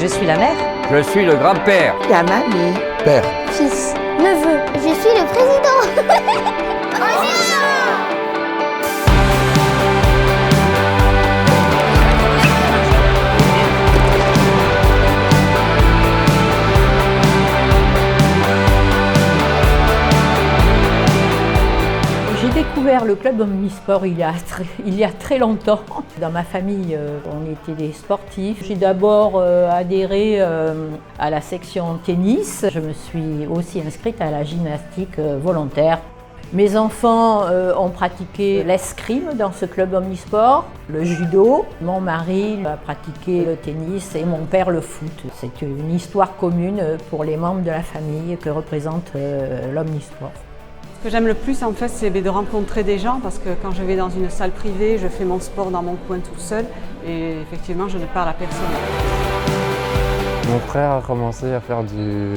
Je suis la mère. Je suis le grand-père. La mamie. Père. Fils. Neveu. Je suis le président. J'ai découvert le club omnisport il y a très longtemps. Dans ma famille, on était des sportifs. J'ai d'abord adhéré à la section tennis. Je me suis aussi inscrite à la gymnastique volontaire. Mes enfants ont pratiqué l'escrime dans ce club omnisport, le judo. Mon mari a pratiqué le tennis et mon père le foot. C'est une histoire commune pour les membres de la famille que représente l'omnisport. Ce que j'aime le plus en fait, c'est de rencontrer des gens parce que quand je vais dans une salle privée, je fais mon sport dans mon coin tout seul et effectivement je ne parle à personne. Mon frère a commencé à faire du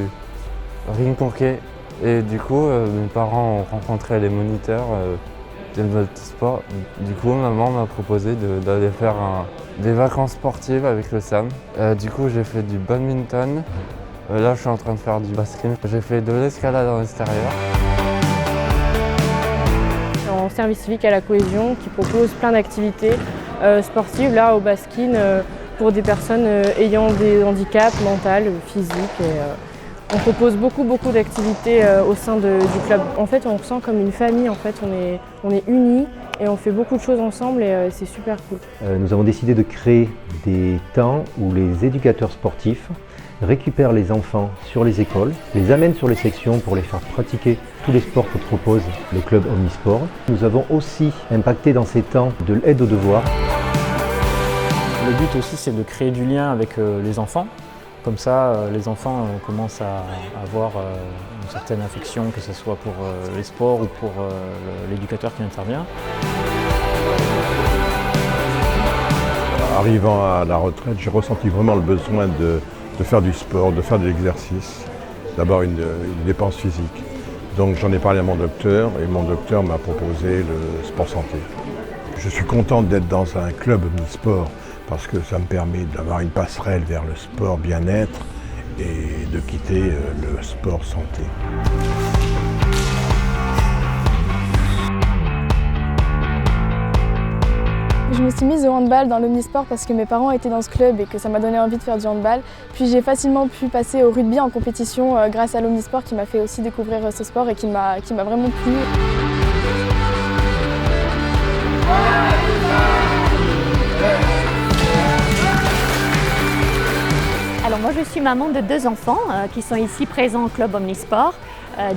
ring hockey et du coup mes parents ont rencontré les moniteurs de notre sport. Du coup maman m'a proposé d'aller faire des vacances sportives avec le SAM. Du coup j'ai fait du badminton, là je suis en train de faire du basket. J'ai fait de l'escalade en extérieur. En service civique à la cohésion qui propose plein d'activités sportives là au Baskin pour des personnes ayant des handicaps mentaux, physiques. On propose beaucoup d'activités au sein du club. En fait, on ressent comme une famille, en fait, on est unis et on fait beaucoup de choses ensemble et c'est super cool. Nous avons décidé de créer des temps où les éducateurs sportifs récupèrent les enfants sur les écoles, les amènent sur les sections pour les faire pratiquer tous les sports que propose le club Omnisport. Nous avons aussi impacté dans ces temps de l'aide aux devoirs. Le but aussi c'est de créer du lien avec les enfants. Comme ça, les enfants commencent à avoir une certaine affection, que ce soit pour les sports ou pour l'éducateur qui intervient. Arrivant à la retraite, j'ai ressenti vraiment le besoin de faire du sport, de faire de l'exercice, d'avoir une dépense physique. Donc j'en ai parlé à mon docteur et mon docteur m'a proposé le sport santé. Je suis content d'être dans un club omnisport parce que ça me permet d'avoir une passerelle vers le sport bien-être et de quitter le sport santé. Je me suis mise au handball dans l'omnisport parce que mes parents étaient dans ce club et que ça m'a donné envie de faire du handball. Puis j'ai facilement pu passer au rugby en compétition grâce à l'omnisport qui m'a fait aussi découvrir ce sport et qui m'a vraiment plu. Alors moi je suis maman de 2 enfants qui sont ici présents au club omnisport.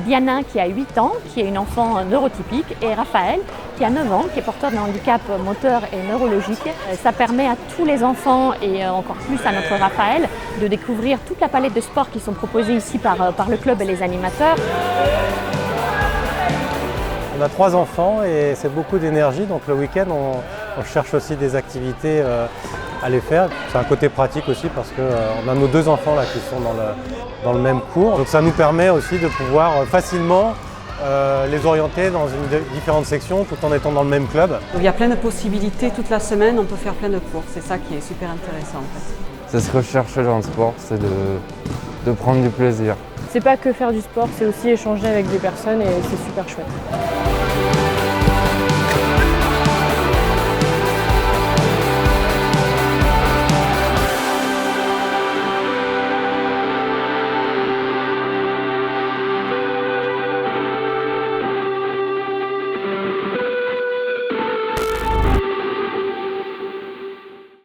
Diana qui a 8 ans, qui est une enfant neurotypique, et Raphaël qui a 9 ans, qui est porteur d'un handicap moteur et neurologique. Ça permet à tous les enfants et encore plus à notre Raphaël de découvrir toute la palette de sports qui sont proposés ici par le club et les animateurs. On a 3 enfants et c'est beaucoup d'énergie, donc le week-end on cherche aussi des activités à les faire. C'est un côté pratique aussi parce qu'on a nos 2 enfants là qui sont dans le même cours. Donc ça nous permet aussi de pouvoir facilement les orienter dans différentes sections tout en étant dans le même club. Donc il y a plein de possibilités toute la semaine, on peut faire plein de cours. C'est ça qui est super intéressant en fait. C'est ce que je cherchais dans le sport, c'est de prendre du plaisir. C'est pas que faire du sport, c'est aussi échanger avec des personnes et c'est super chouette.